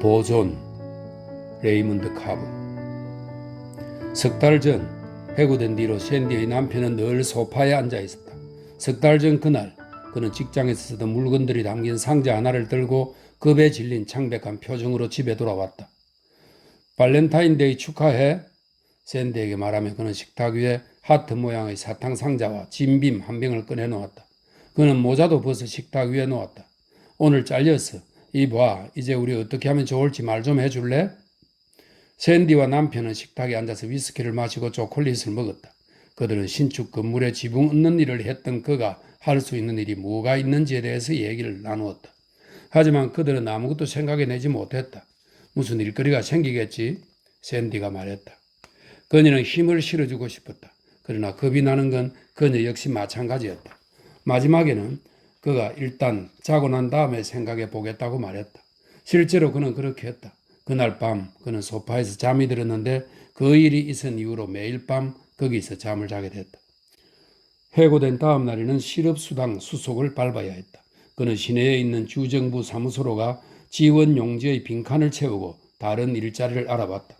보존 레이먼드 카브. 석 달 전 해고된 뒤로 샌디의 남편은 늘 소파에 앉아 있었다. 석 달 전 그날 그는 직장에서 쓰던 물건들이 담긴 상자 하나를 들고 겁에 질린 창백한 표정으로 집에 돌아왔다. 발렌타인데이 축하해? 샌디에게 말하며 그는 식탁 위에 하트 모양의 사탕 상자와 진빔 한 병을 꺼내놓았다. 그는 모자도 벗어 식탁 위에 놓았다. 오늘 잘렸어. 이봐, 이제 우리 어떻게 하면 좋을지 말 좀 해줄래? 샌디와 남편은 식탁에 앉아서 위스키를 마시고 초콜릿을 먹었다. 그들은 신축 건물에 지붕 얹는 일을 했던 그가 할 수 있는 일이 뭐가 있는지에 대해서 얘기를 나누었다. 하지만 그들은 아무것도 생각해내지 못했다. 무슨 일거리가 생기겠지? 샌디가 말했다. 그녀는 힘을 실어주고 싶었다. 그러나 겁이 나는 건 그녀 역시 마찬가지였다. 마지막에는 그가 일단 자고 난 다음에 생각해 보겠다고 말했다. 실제로 그는 그렇게 했다. 그날 밤 그는 소파에서 잠이 들었는데 그 일이 있은 이후로 매일 밤 거기서 잠을 자게 됐다. 해고된 다음 날에는 실업수당 수속을 밟아야 했다. 그는 시내에 있는 주정부 사무소로 가 지원 용지의 빈칸을 채우고 다른 일자리를 알아봤다.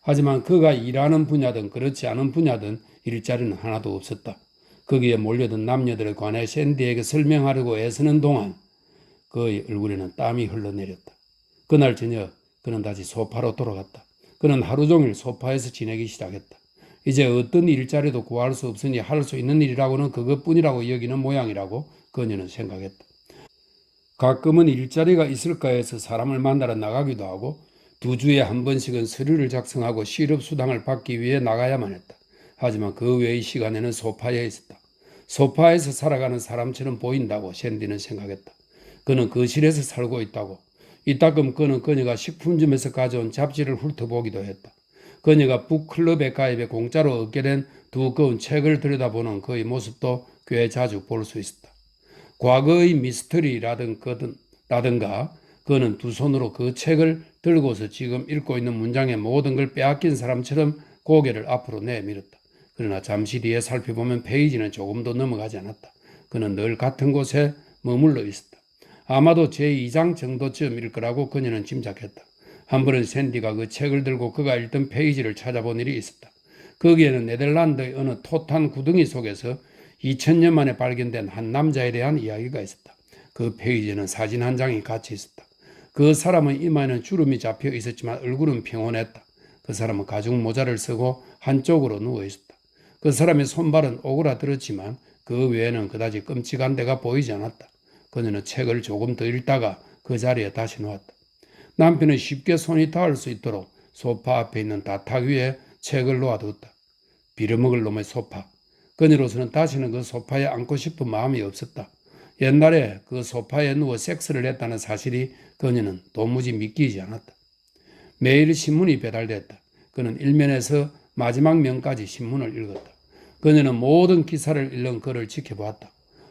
하지만 그가 일하는 분야든 그렇지 않은 분야든 일자리는 하나도 없었다. 거기에 몰려든 남녀들에 관해 샌디에게 설명하려고 애쓰는 동안 그의 얼굴에는 땀이 흘러내렸다. 그날 저녁 그는 다시 소파로 돌아갔다. 그는 하루 종일 소파에서 지내기 시작했다. 이제 어떤 일자리도 구할 수 없으니 할 수 있는 일이라고는 그것뿐이라고 여기는 모양이라고 그녀는 생각했다. 가끔은 일자리가 있을까 해서 사람을 만나러 나가기도 하고 2주에 한 번씩은 서류를 작성하고 실업수당을 받기 위해 나가야만 했다. 하지만 그 외의 시간에는 소파에 있었다. 소파에서 살아가는 사람처럼 보인다고 샌디는 생각했다. 그는 거실에서 살고 있다고. 이따금 그는 그녀가 식품점에서 가져온 잡지를 훑어보기도 했다. 그녀가 북클럽에 가입해 공짜로 얻게 된 두꺼운 책을 들여다보는 그의 모습도 꽤 자주 볼 수 있었다. 과거의 미스터리라든가 그는 두 손으로 그 책을 들고서 지금 읽고 있는 문장의 모든 걸 빼앗긴 사람처럼 고개를 앞으로 내밀었다. 그러나 잠시 뒤에 살펴보면 페이지는 조금도 넘어가지 않았다. 그는 늘 같은 곳에 머물러 있었다. 아마도 제2장 정도쯤일 거라고 그녀는 짐작했다. 한 번은 샌디가 그 책을 들고 그가 읽던 페이지를 찾아본 일이 있었다. 거기에는 네덜란드의 어느 토탄 구덩이 속에서 2000년 만에 발견된 한 남자에 대한 이야기가 있었다. 그 페이지에는 사진 한 장이 같이 있었다. 그 사람은 이마에는 주름이 잡혀 있었지만 얼굴은 평온했다. 그 사람은 가죽 모자를 쓰고 한쪽으로 누워 있었다. 그 사람의 손발은 오그라들었지만 그 외에는 그다지 끔찍한 데가 보이지 않았다. 그녀는 책을 조금 더 읽다가 그 자리에 다시 놓았다. 남편은 쉽게 손이 닿을 수 있도록 소파 앞에 있는 다탁 위에 책을 놓아두었다. 빌어먹을 놈의 소파. 그녀로서는 다시는 그 소파에 앉고 싶은 마음이 없었다. 옛날에 그 소파에 누워 섹스를 했다는 사실이 그녀는 도무지 믿기지 않았다. 매일 신문이 배달됐다. 그는 일면에서 마지막 면까지 신문을 읽었다. 그녀는 모든 기사를 읽는 그를 지켜보았다.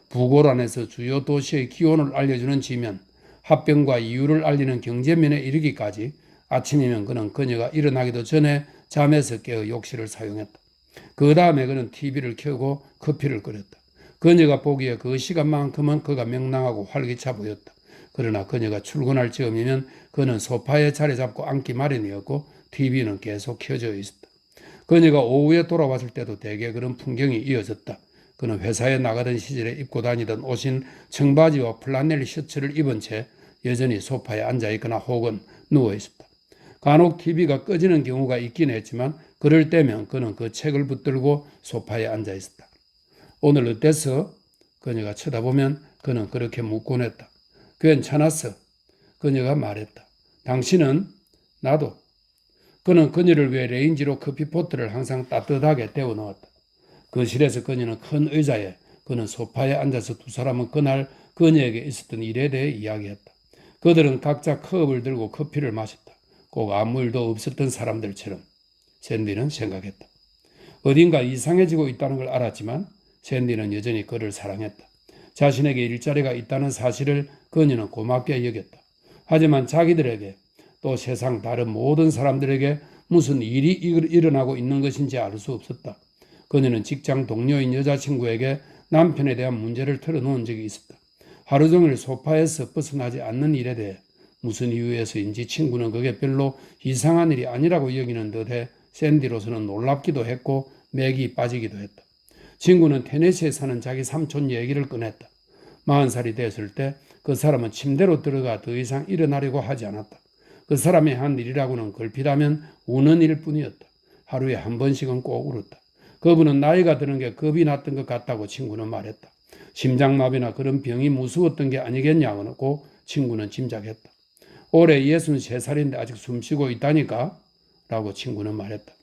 부고란에서 주요 도시의 기온을 알려주는 지면, 합병과 이유를 알리는 경제면에 이르기까지 아침이면 그는 그녀가 일어나기도 전에 잠에서 깨어 욕실을 사용했다. 그 다음에 그는 TV를 켜고 커피를 끓였다. 그녀가 보기에 그 시간만큼은 그가 명랑하고 활기차 보였다. 그러나 그녀가 출근할 즈음이면 그는 소파에 자리 잡고 앉기 마련이었고 TV는 계속 켜져 있었다. 그녀가 오후에 돌아왔을 때도 대개 그런 풍경이 이어졌다. 그는 회사에 나가던 시절에 입고 다니던 옷인 청바지와 플라넬 셔츠를 입은 채 여전히 소파에 앉아있거나 혹은 누워있었다. 간혹 TV가 꺼지는 경우가 있긴 했지만 그럴 때면 그는 그 책을 붙들고 소파에 앉아있었다. 오늘 어땠어? 그녀가 쳐다보면 그는 그렇게 묻곤 했다. 괜찮았어. 그녀가 말했다. 당신은? 나도. 그는 그녀를 위해 레인지로 커피포트를 항상 따뜻하게 데워 넣었다. 거실에서 그녀는 큰 의자에 그는 소파에 앉아서 두 사람은 그날 그녀에게 있었던 일에 대해 이야기했다. 그들은 각자 컵을 들고 커피를 마셨다. 꼭 아무 일도 없었던 사람들처럼 샌디는 생각했다. 어딘가 이상해지고 있다는 걸 알았지만 샌디는 여전히 그를 사랑했다. 자신에게 일자리가 있다는 사실을 그녀는 고맙게 여겼다. 하지만 자기들에게 또 세상 다른 모든 사람들에게 무슨 일이 일어나고 있는 것인지 알 수 없었다. 그녀는 직장 동료인 여자친구에게 남편에 대한 문제를 털어놓은 적이 있었다. 하루 종일 소파에서 벗어나지 않는 일에 대해 무슨 이유에서인지 친구는 그게 별로 이상한 일이 아니라고 여기는 듯해 샌디로서는 놀랍기도 했고 맥이 빠지기도 했다. 친구는 테네시에 사는 자기 삼촌 얘기를 꺼냈다. 40살이 됐을 때 그 사람은 침대로 들어가 더 이상 일어나려고 하지 않았다. 그 사람이 한 일이라고는 걸핏하면 우는 일뿐이었다. 하루에 한 번씩은 꼭 울었다. 그분은 나이가 드는 게 겁이 났던 것 같다고 친구는 말했다. 심장마비나 그런 병이 무서웠던 게 아니겠냐고 친구는 짐작했다. 올해 63살인데 아직 숨쉬고 있다니까? 라고 친구는 말했다.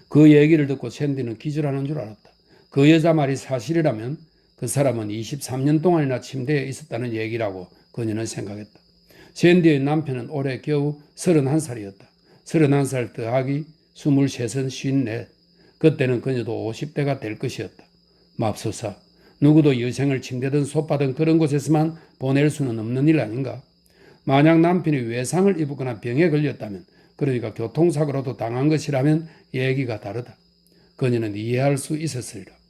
그 얘기를 듣고 샌디는 기절하는 줄 알았다. 그 여자 말이 사실이라면 그 사람은 23년 동안이나 침대에 있었다는 얘기라고 그녀는 생각했다. 샌디의 남편은 올해 겨우 31살이었다. 31살 더하기 23은 54. 그때는 그녀도 50대가 될 것이었다. 맙소사, 누구도 여생을 침대든 소파든 그런 곳에서만 보낼 수는 없는 일 아닌가? 만약 남편이 외상을 입거나 병에 걸렸다면, 그러니까 교통사고로도 당한 것이라면 얘기가 다르다. 그녀는 이해할 수 있었으리라.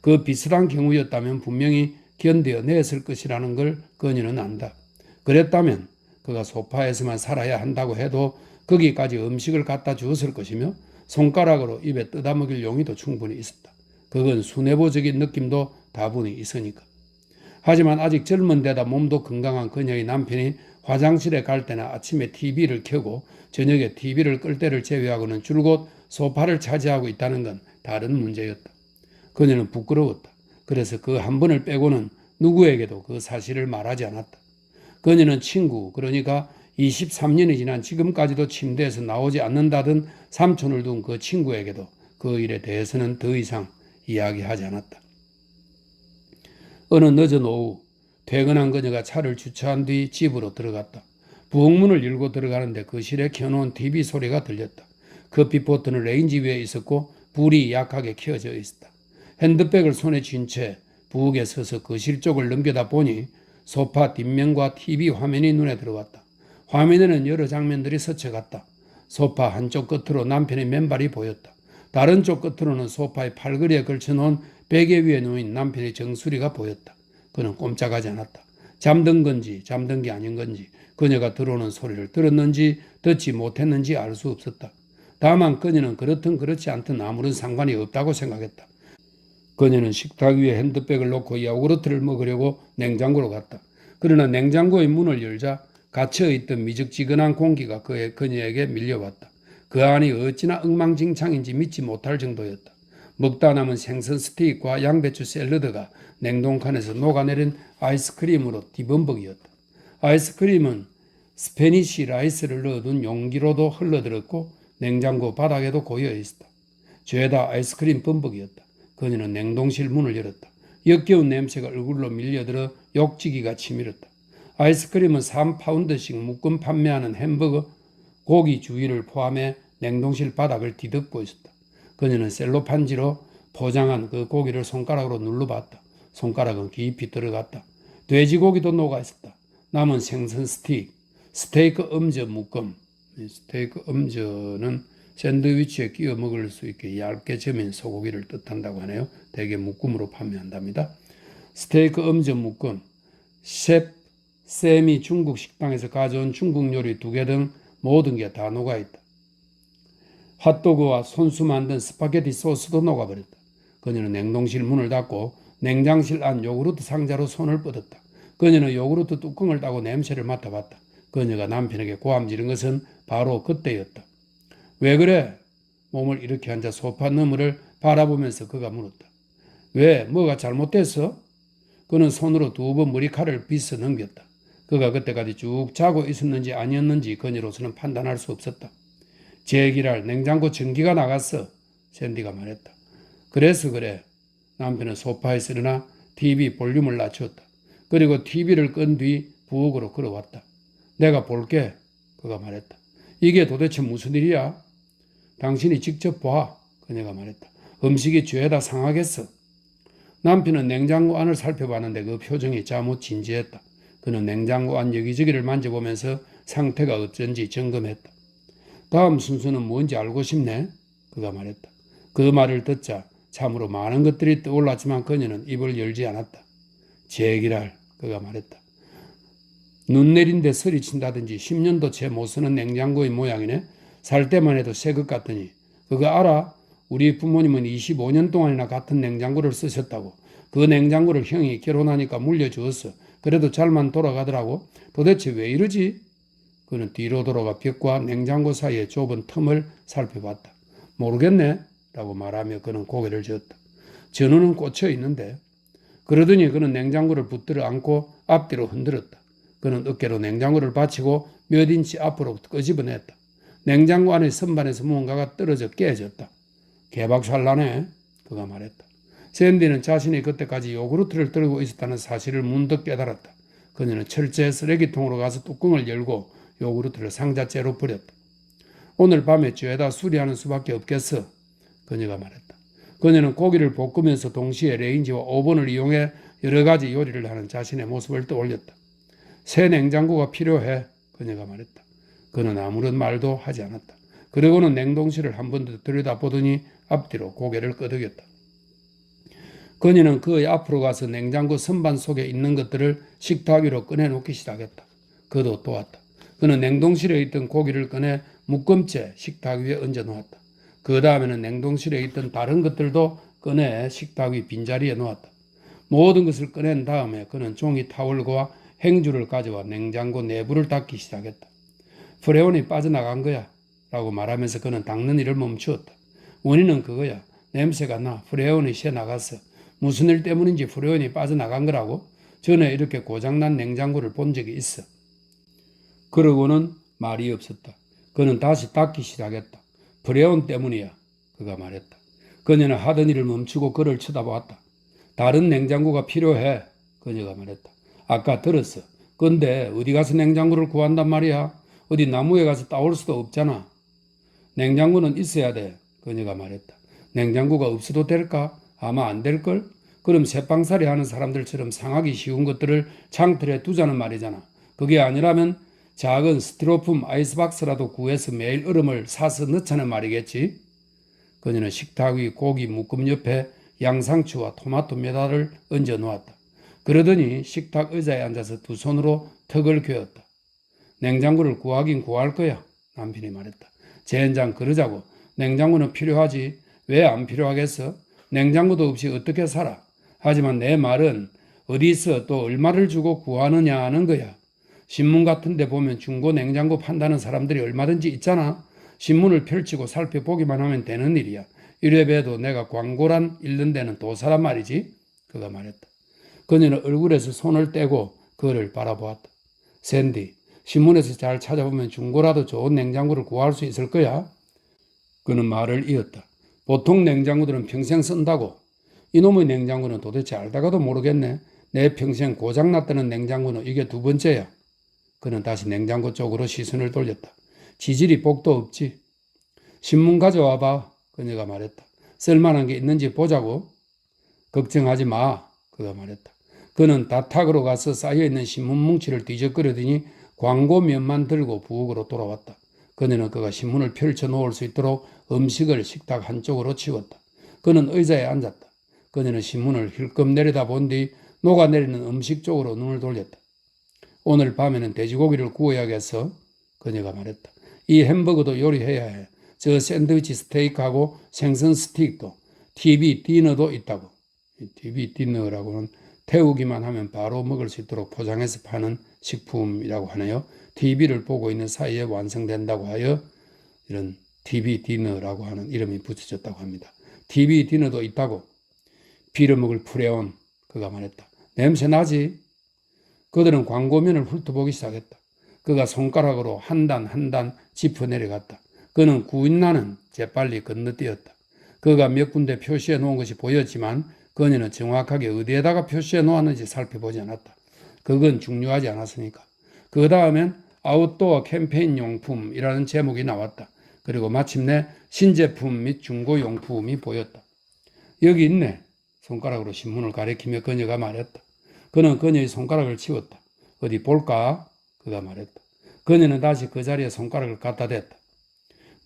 그 비슷한 경우였다면 분명히 견뎌냈을 것이라는 걸 그녀는 안다. 그랬다면 그가 소파에서만 살아야 한다고 해도 거기까지 음식을 갖다 주었을 것이며 손가락으로 입에 뜯어먹일 용의도 충분히 있었다. 그건 순애보적인 느낌도 다분히 있으니까. 하지만 아직 젊은 데다 몸도 건강한 그녀의 남편이 화장실에 갈 때나 아침에 TV를 켜고 저녁에 TV를 끌 때를 제외하고는 줄곧 소파를 차지하고 있다는 건 다른 문제였다. 그녀는 부끄러웠다. 그래서 그 한 번을 빼고는 누구에게도 그 사실을 말하지 않았다. 그녀는 친구, 그러니까 23년이 지난 지금까지도 침대에서 나오지 않는다던 삼촌을 둔 그 친구에게도 그 일에 대해서는 더 이상 이야기하지 않았다. 어느 늦은 오후 퇴근한 그녀가 차를 주차한 뒤 집으로 들어갔다. 부엌문을 열고 들어가는데 거실에 켜놓은 TV 소리가 들렸다. 커피 포트는 레인지 위에 있었고 불이 약하게 켜져 있었다. 핸드백을 손에 쥔 채 부엌에 서서 거실 쪽을 넘겨다 보니 소파 뒷면과 TV 화면이 눈에 들어왔다. 화면에는 여러 장면들이 스쳐갔다. 소파 한쪽 끝으로 남편의 맨발이 보였다. 다른 쪽 끝으로는 소파의 팔걸이에 걸쳐놓은 베개 위에 누인 남편의 정수리가 보였다. 그는 꼼짝하지 않았다. 잠든 건지 잠든 게 아닌 건지 그녀가 들어오는 소리를 들었는지 듣지 못했는지 알 수 없었다. 다만 그녀는 그렇든 그렇지 않든 아무런 상관이 없다고 생각했다. 그녀는 식탁 위에 핸드백을 놓고 야구르트를 먹으려고 냉장고로 갔다. 그러나 냉장고의 문을 열자 갇혀있던 미적지근한 공기가 그녀에게 밀려왔다. 그 안이 어찌나 엉망진창인지 믿지 못할 정도였다. 먹다 남은 생선 스테이크와 양배추 샐러드가 냉동칸에서 녹아내린 아이스크림으로 뒤범벅이었다. 아이스크림은 스페니쉬 라이스를 넣어둔 용기로도 흘러들었고 냉장고 바닥에도 고여있었다. 죄다 아이스크림 범벅이었다. 그녀는 냉동실 문을 열었다. 역겨운 냄새가 얼굴로 밀려들어 욕지기가 치밀었다. 아이스크림은 3파운드씩 묶음 판매하는 햄버거, 고기 주위를 포함해 냉동실 바닥을 뒤덮고 있었다. 그녀는 셀로판지로 포장한 그 고기를 손가락으로 눌러봤다. 손가락은 깊이 들어갔다. 돼지고기도 녹아있었다. 남은 생선 스테이크 엄저 묶음. 스테이크 엄저는 샌드위치에 끼워 먹을 수 있게 얇게 저민 소고기를 뜻한다고 하네요. 대개 묶음으로 판매한답니다. 스테이크 엄저 묶음, 셰프 쌤이 중국 식당에서 가져온 중국 요리 2개 등 모든 게 다 녹아있다. 핫도그와 손수 만든 스파게티 소스도 녹아버렸다. 그녀는 냉동실 문을 닫고 냉장실 안 요구르트 상자로 손을 뻗었다. 그녀는 요구르트 뚜껑을 따고 냄새를 맡아봤다. 그녀가 남편에게 고함 지른 것은 바로 그때였다. 왜 그래? 몸을 이렇게 앉아 소파 너머를 바라보면서 그가 물었다. 왜? 뭐가 잘못됐어? 그는 손으로 2번 머리카락을 빗어 넘겼다. 그가 그때까지 쭉 자고 있었는지 아니었는지 그녀로서는 판단할 수 없었다. 제기랄 냉장고 전기가 나갔어. 샌디가 말했다. 그래서 그래. 남편은 소파에서 일어나 TV 볼륨을 낮췄다. 그리고 TV를 끈 뒤 부엌으로 걸어왔다. 내가 볼게. 그가 말했다. 이게 도대체 무슨 일이야? 당신이 직접 봐. 그녀가 말했다. 음식이 죄다 상하겠어. 남편은 냉장고 안을 살펴봤는데 그 표정이 자못 진지했다. 그는 냉장고 안 여기저기를 만져보면서 상태가 어쩐지 점검했다. 다음 순서는 뭔지 알고 싶네. 그가 말했다. 그 말을 듣자 참으로 많은 것들이 떠올랐지만 그녀는 입을 열지 않았다. 제기랄. 그가 말했다. 눈 내린데 서리 친다든지 10년도 채 못 쓰는 냉장고의 모양이네. 살 때만 해도 새 것 같더니. 그거 알아? 우리 부모님은 25년 동안이나 같은 냉장고를 쓰셨다고. 그 냉장고를 형이 결혼하니까 물려주었어. 그래도 잘만 돌아가더라고. 도대체 왜 이러지? 그는 뒤로 돌아가 벽과 냉장고 사이의 좁은 틈을 살펴봤다. 모르겠네 라고 말하며 그는 고개를 저었다. 전우는 꽂혀 있는데. 그러더니 그는 냉장고를 붙들어 안고 앞뒤로 흔들었다. 그는 어깨로 냉장고를 받치고 몇 인치 앞으로 끄집어냈다. 냉장고 안의 선반에서 무언가가 떨어져 깨졌다. 개박살나네 그가 말했다. 샌디는 자신이 그때까지 요구르트를 들고 있었다는 사실을 문득 깨달았다. 그녀는 철제 쓰레기통으로 가서 뚜껑을 열고 요구르트를 상자째로 버렸다. 오늘 밤에 죄다 수리하는 수밖에 없겠어. 그녀가 말했다. 그녀는 고기를 볶으면서 동시에 레인지와 오븐을 이용해 여러 가지 요리를 하는 자신의 모습을 떠올렸다. 새 냉장고가 필요해. 그녀가 말했다. 그는 아무런 말도 하지 않았다. 그러고는 냉동실을 한 번 더 들여다보더니 앞뒤로 고개를 끄덕였다. 그녀는 그의 앞으로 가서 냉장고 선반 속에 있는 것들을 식탁 위로 꺼내놓기 시작했다. 그도 또 왔다. 그는 냉동실에 있던 고기를 꺼내 묶음째 식탁 위에 얹어놓았다. 그 다음에는 냉동실에 있던 다른 것들도 꺼내 식탁 위 빈자리에 놓았다. 모든 것을 꺼낸 다음에 그는 종이 타월과 행주를 가져와 냉장고 내부를 닦기 시작했다. 프레온이 빠져나간 거야 라고 말하면서 그는 닦는 일을 멈추었다. 원인은 그거야. 냄새가 나. 프레온이 새 나갔어. 무슨 일 때문인지 프레온이 빠져나간 거라고. 전에 이렇게 고장난 냉장고를 본 적이 있어. 그러고는 말이 없었다. 그는 다시 닦기 시작했다. 프레온 때문이야. 그가 말했다. 그녀는 하던 일을 멈추고 그를 쳐다보았다. 다른 냉장고가 필요해. 그녀가 말했다. 아까 들었어. 근데 어디 가서 냉장고를 구한단 말이야? 어디 나무에 가서 따올 수도 없잖아. 냉장고는 있어야 돼. 그녀가 말했다. 냉장고가 없어도 될까? 아마 안 될걸? 그럼 새빵살이 하는 사람들처럼 상하기 쉬운 것들을 창틀에 두자는 말이잖아. 그게 아니라면 작은 스티로폼 아이스박스라도 구해서 매일 얼음을 사서 넣자는 말이겠지. 그녀는 식탁 위 고기 묶음 옆에 양상추와 토마토 몇 알을 얹어 놓았다. 그러더니 식탁 의자에 앉아서 두 손으로 턱을 괴었다. 냉장고를 구하긴 구할 거야. 남편이 말했다. 젠장 그러자고. 냉장고는 필요하지. 왜 안 필요하겠어? 냉장고도 없이 어떻게 살아? 하지만 내 말은 어디서 또 얼마를 주고 구하느냐 하는 거야. 신문 같은 데 보면 중고 냉장고 판다는 사람들이 얼마든지 있잖아. 신문을 펼치고 살펴보기만 하면 되는 일이야. 이래봬도 내가 광고란 읽는 데는 도사란 말이지. 그가 말했다. 그녀는 얼굴에서 손을 떼고 그를 바라보았다. 샌디, 신문에서 잘 찾아보면 중고라도 좋은 냉장고를 구할 수 있을 거야. 그는 말을 이었다. 보통 냉장고들은 평생 쓴다고. 이놈의 냉장고는 도대체 알다가도 모르겠네. 내 평생 고장났다는 냉장고는 이게 두 번째야. 그는 다시 냉장고 쪽으로 시선을 돌렸다. 지질이 복도 없지. 신문 가져와봐. 그녀가 말했다. 쓸만한 게 있는지 보자고. 걱정하지 마. 그가 말했다. 그는 다탁으로 가서 쌓여있는 신문 뭉치를 뒤적거리더니 광고 면만 들고 부엌으로 돌아왔다. 그녀는 그가 신문을 펼쳐 놓을 수 있도록 음식을 식탁 한쪽으로 치웠다. 그는 의자에 앉았다. 그녀는 신문을 힐끔 내려다본 뒤 녹아내리는 음식 쪽으로 눈을 돌렸다. 오늘 밤에는 돼지고기를 구워야겠어. 그녀가 말했다. 이 햄버거도 요리해야 해. 저 샌드위치 스테이크하고 생선 스틱도, TV 디너도 있다고. TV 디너라고는 태우기만 하면 바로 먹을 수 있도록 포장해서 파는 식품이라고 하네요. TV를 보고 있는 사이에 완성된다고 하여 이런 TV 디너라고 하는 이름이 붙여졌다고 합니다. TV 디너도 있다고. 빌어먹을 프레온. 그가 말했다. 냄새 나지? 그들은 광고면을 훑어보기 시작했다. 그가 손가락으로 한 단 한 단 짚어 내려갔다. 그는 구인나는 재빨리 건너뛰었다. 그가 몇 군데 표시해 놓은 것이 보였지만 그녀는 정확하게 어디에다가 표시해 놓았는지 살펴보지 않았다. 그건 중요하지 않았으니까. 그 다음엔 아웃도어 캠페인 용품이라는 제목이 나왔다. 그리고 마침내 신제품 및 중고용품이 보였다. 여기 있네. 손가락으로 신문을 가리키며 그녀가 말했다. 그는 그녀의 손가락을 치웠다. 어디 볼까? 그가 말했다. 그녀는 다시 그 자리에 손가락을 갖다 댔다.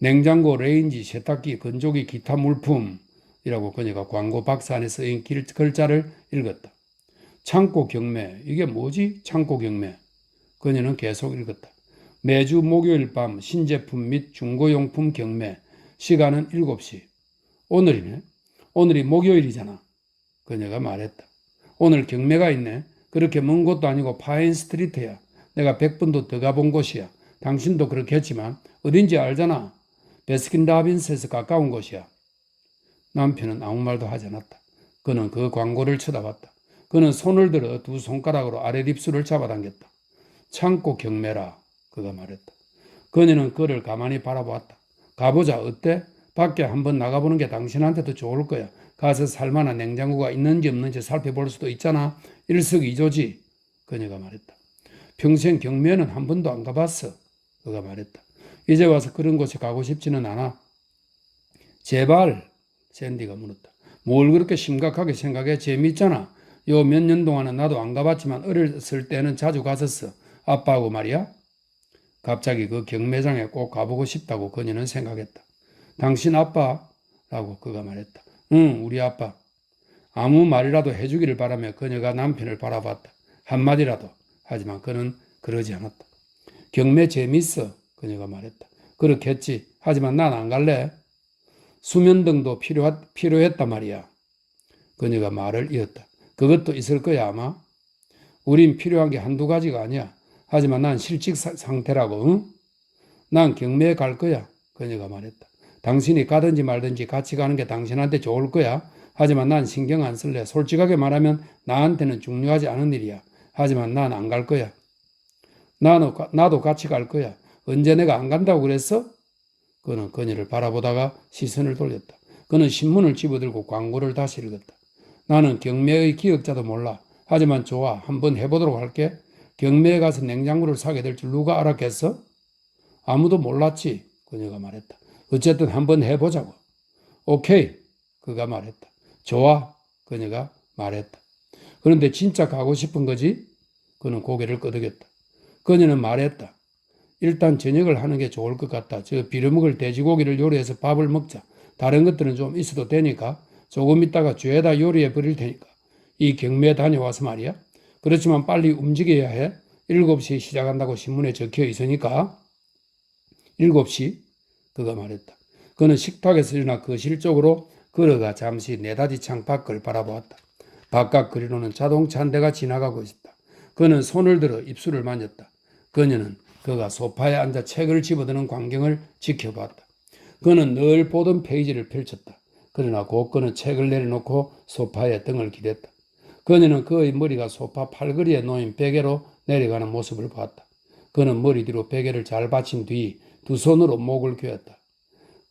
냉장고, 레인지, 세탁기, 건조기, 기타 물품이라고 그녀가 광고 박스 안에 쓰인 글자를 읽었다. 창고 경매. 이게 뭐지? 창고 경매. 그녀는 계속 읽었다. 매주 목요일 밤 신제품 및 중고용품 경매. 시간은 7시. 오늘이네. 오늘이 목요일이잖아. 그녀가 말했다. 오늘 경매가 있네. 그렇게 먼 곳도 아니고 파인 스트리트야. 내가 100번도 더 가본 곳이야. 당신도 그렇겠지만 어딘지 알잖아. 베스킨라빈스에서 가까운 곳이야. 남편은 아무 말도 하지 않았다. 그는 그 광고를 쳐다봤다. 그는 손을 들어 두 손가락으로 아랫입술을 잡아당겼다. 참고 경매라. 그가 말했다. 그녀는 그를 가만히 바라보았다. 가보자. 어때? 밖에 한번 나가보는 게 당신한테도 좋을 거야. 가서 살만한 냉장고가 있는지 없는지 살펴볼 수도 있잖아. 일석이조지. 그녀가 말했다. 평생 경매는 한 번도 안 가봤어. 그가 말했다. 이제 와서 그런 곳에 가고 싶지는 않아. 제발. 샌디가 물었다. 뭘 그렇게 심각하게 생각해? 재밌잖아. 요 몇 년 동안은 나도 안 가봤지만 어렸을 때는 자주 갔었어. 아빠하고 말이야. 갑자기 그 경매장에 꼭 가보고 싶다고 그녀는 생각했다. 당신 아빠? 라고 그가 말했다. 응, 우리 아빠. 아무 말이라도 해주기를 바라며 그녀가 남편을 바라봤다. 한마디라도. 하지만 그는 그러지 않았다. 경매 재밌어. 그녀가 말했다. 그렇겠지. 하지만 난 안 갈래. 수면등도 필요했단 말이야. 그녀가 말을 이었다. 그것도 있을 거야 아마. 우린 필요한 게 한두 가지가 아니야. 하지만 난 실직 상태라고. 응? 난 경매에 갈 거야. 그녀가 말했다. 당신이 가든지 말든지 같이 가는 게 당신한테 좋을 거야. 하지만 난 신경 안 쓸래. 솔직하게 말하면 나한테는 중요하지 않은 일이야. 하지만 난 안 갈 거야. 나도 같이 갈 거야. 언제 내가 안 간다고 그랬어? 그는 그녀를 바라보다가 시선을 돌렸다. 그는 신문을 집어들고 광고를 다시 읽었다. 나는 경매의 기억자도 몰라. 하지만 좋아. 한번 해보도록 할게. 경매에 가서 냉장고를 사게 될 줄 누가 알았겠어? 아무도 몰랐지. 그녀가 말했다. 어쨌든 한번 해보자고. 오케이. 그가 말했다. 좋아. 그녀가 말했다. 그런데 진짜 가고 싶은 거지? 그는 고개를 끄덕였다. 그녀는 말했다. 일단 저녁을 하는 게 좋을 것 같다. 저 비려먹을 돼지고기를 요리해서 밥을 먹자. 다른 것들은 좀 있어도 되니까 조금 있다가 죄다 요리해 버릴 테니까. 이 경매에 다녀와서 말이야. 그렇지만 빨리 움직여야 해. 7시에 시작한다고 신문에 적혀 있으니까. 7시? 그가 말했다. 그는 식탁에서 일어나 거실 쪽으로 걸어가 잠시 네다지 창 밖을 바라보았다. 바깥 거리로는 자동차 한 대가 지나가고 있었다. 그는 손을 들어 입술을 만졌다. 그녀는 그가 소파에 앉아 책을 집어드는 광경을 지켜봤다. 그는 늘 보던 페이지를 펼쳤다. 그러나 곧 그는 책을 내려놓고 소파에 등을 기댔다. 그녀는 그의 머리가 소파 팔걸이에 놓인 베개로 내려가는 모습을 봤다. 그는 머리 뒤로 베개를 잘 받친 뒤 두 손으로 목을 괴었다.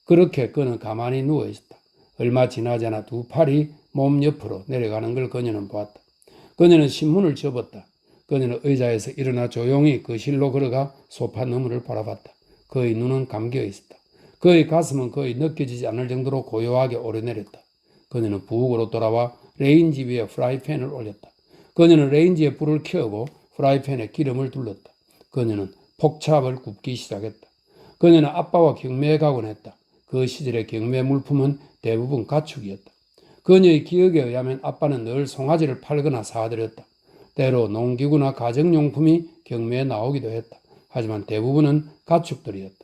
그렇게 그는 가만히 누워있었다. 얼마 지나지 않아 두 팔이 몸 옆으로 내려가는 걸 그녀는 보았다. 그녀는 신문을 접었다. 그녀는 의자에서 일어나 조용히 거실로 걸어가 소파 너머를 바라봤다. 그의 눈은 감겨 있었다. 그의 가슴은 거의 느껴지지 않을 정도로 고요하게 오르내렸다. 그녀는 부엌으로 돌아와 레인지 위에 프라이팬을 올렸다. 그녀는 레인지에 불을 켜고 프라이팬에 기름을 둘렀다. 그녀는 폭찹을 굽기 시작했다. 그녀는 아빠와 경매에 가곤 했다. 그 시절의 경매 물품은 대부분 가축이었다. 그녀의 기억에 의하면 아빠는 늘 송아지를 팔거나 사들였다. 때로 농기구나 가정용품이 경매에 나오기도 했다. 하지만 대부분은 가축들이었다.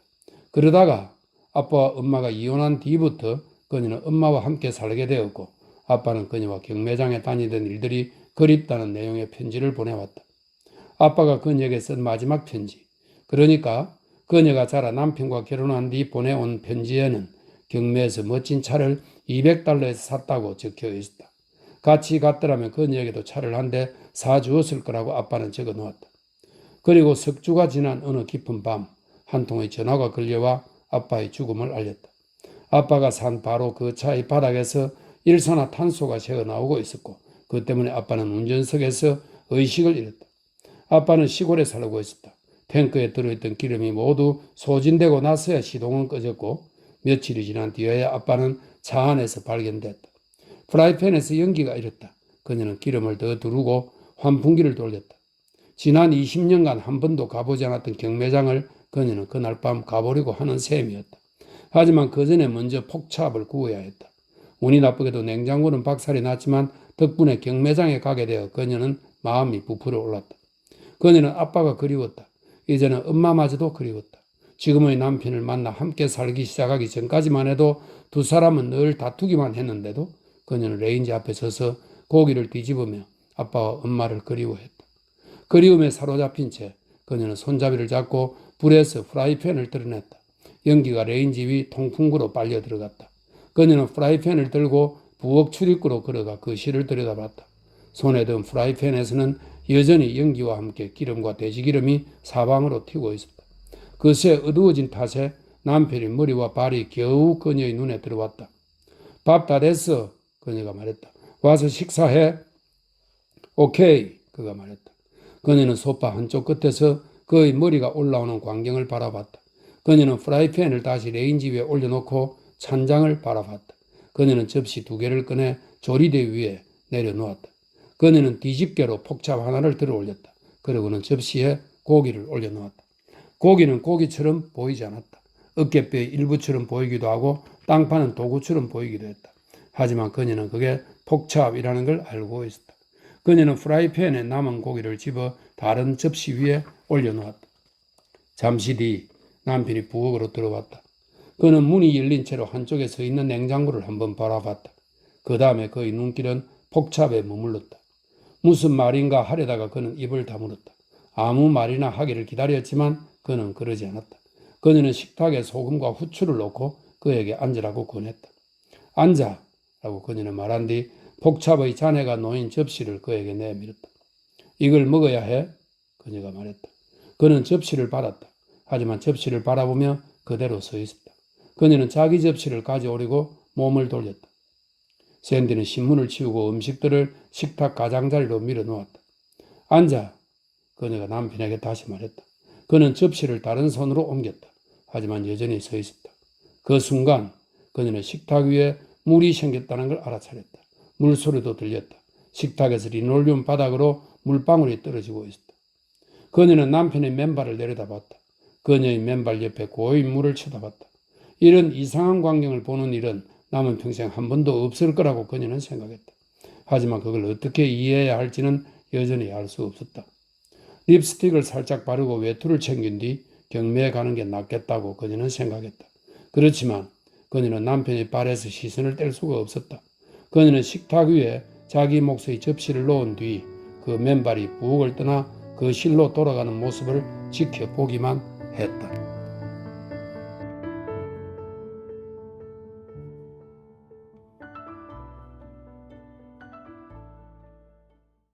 그러다가 아빠와 엄마가 이혼한 뒤부터 그녀는 엄마와 함께 살게 되었고 아빠는 그녀와 경매장에 다니던 일들이 그립다는 내용의 편지를 보내왔다. 아빠가 그녀에게 쓴 마지막 편지. 그러니까 그녀가 자라 남편과 결혼한 뒤 보내온 편지에는 경매에서 멋진 차를 $200에서 샀다고 적혀 있었다. 같이 갔더라면 그녀에게도 차를 한 대 사주었을 거라고 아빠는 적어 놓았다. 그리고 석 주가 지난 어느 깊은 밤 한 통의 전화가 걸려와 아빠의 죽음을 알렸다. 아빠가 산 바로 그 차의 바닥에서 일산화탄소가 새어나오고 있었고 그 때문에 아빠는 운전석에서 의식을 잃었다. 아빠는 시골에 살고 있었다. 탱크에 들어있던 기름이 모두 소진되고 나서야 시동은 꺼졌고 며칠이 지난 뒤에야 아빠는 차 안에서 발견됐다. 프라이팬에서 연기가 일었다. 그녀는 기름을 더 두르고 환풍기를 돌렸다. 지난 20년간 한 번도 가보지 않았던 경매장을 그녀는 그날 밤 가보려고 하는 셈이었다. 하지만 그 전에 먼저 폭찹을 구워야 했다. 운이 나쁘게도 냉장고는 박살이 났지만 덕분에 경매장에 가게 되어 그녀는 마음이 부풀어 올랐다. 그녀는 아빠가 그리웠다. 이제는 엄마마저도 그리웠다. 지금의 남편을 만나 함께 살기 시작하기 전까지만 해도 두 사람은 늘 다투기만 했는데도 그녀는 레인지 앞에 서서 고기를 뒤집으며 아빠와 엄마를 그리워했다. 그리움에 사로잡힌 채 그녀는 손잡이를 잡고 불에서 프라이팬을 드러냈다. 연기가 레인지 위 통풍구로 빨려 들어갔다. 그녀는 프라이팬을 들고 부엌 출입구로 걸어가 그 실을 들여다봤다. 손에 든 프라이팬에서는 여전히 연기와 함께 기름과 돼지기름이 사방으로 튀고 있었다. 그새 어두워진 탓에 남편의 머리와 발이 겨우 그녀의 눈에 들어왔다. 밥 다 됐어, 그녀가 말했다. 와서 식사해. 오케이, 그가 말했다. 그녀는 소파 한쪽 끝에서 그의 머리가 올라오는 광경을 바라봤다. 그녀는 프라이팬을 다시 레인지 위에 올려놓고 찬장을 바라봤다. 그녀는 접시 2개를 꺼내 조리대 위에 내려놓았다. 그녀는 뒤집개로 폭찹 하나를 들어 올렸다. 그러고는 접시에 고기를 올려놓았다. 고기는 고기처럼 보이지 않았다. 어깨뼈의 일부처럼 보이기도 하고 땅파는 도구처럼 보이기도 했다. 하지만 그녀는 그게 폭찹이라는 걸 알고 있었다. 그녀는 프라이팬에 남은 고기를 집어 다른 접시 위에 올려놓았다. 잠시 뒤 남편이 부엌으로 들어왔다. 그는 문이 열린 채로 한쪽에 서 있는 냉장고를 한번 바라봤다. 그 다음에 그의 눈길은 폭찹에 머물렀다. 무슨 말인가 하려다가 그는 입을 다물었다. 아무 말이나 하기를 기다렸지만 그는 그러지 않았다. 그녀는 식탁에 소금과 후추를 넣고 그에게 앉으라고 권했다. 앉아 라고 그녀는 말한 뒤 폭찹의 잔해가 놓인 접시를 그에게 내밀었다. 이걸 먹어야 해? 그녀가 말했다. 그는 접시를 받았다. 하지만 접시를 바라보며 그대로 서 있었다. 그녀는 자기 접시를 가져오려고 몸을 돌렸다. 샌디는 신문을 치우고 음식들을 식탁 가장자리로 밀어놓았다. 앉아, 그녀가 남편에게 다시 말했다. 그는 접시를 다른 손으로 옮겼다. 하지만 여전히 서 있었다. 그 순간 그녀는 식탁 위에 물이 생겼다는 걸 알아차렸다. 물소리도 들렸다. 식탁에서 리놀륨 바닥으로 물방울이 떨어지고 있었다. 그녀는 남편의 맨발을 내려다봤다. 그녀의 맨발 옆에 고인 물을 쳐다봤다. 이런 이상한 광경을 보는 일은 남은 평생 한 번도 없을 거라고 그녀는 생각했다. 하지만 그걸 어떻게 이해해야 할지는 여전히 알 수 없었다. 립스틱을 살짝 바르고 외투를 챙긴 뒤 경매에 가는 게 낫겠다고 그녀는 생각했다. 그렇지만 그녀는 남편의 발에서 시선을 뗄 수가 없었다. 그녀는 식탁 위에 자기 몫의 접시를 놓은 뒤 그 맨발이 부엌을 떠나 그 실로 돌아가는 모습을 지켜보기만 했다.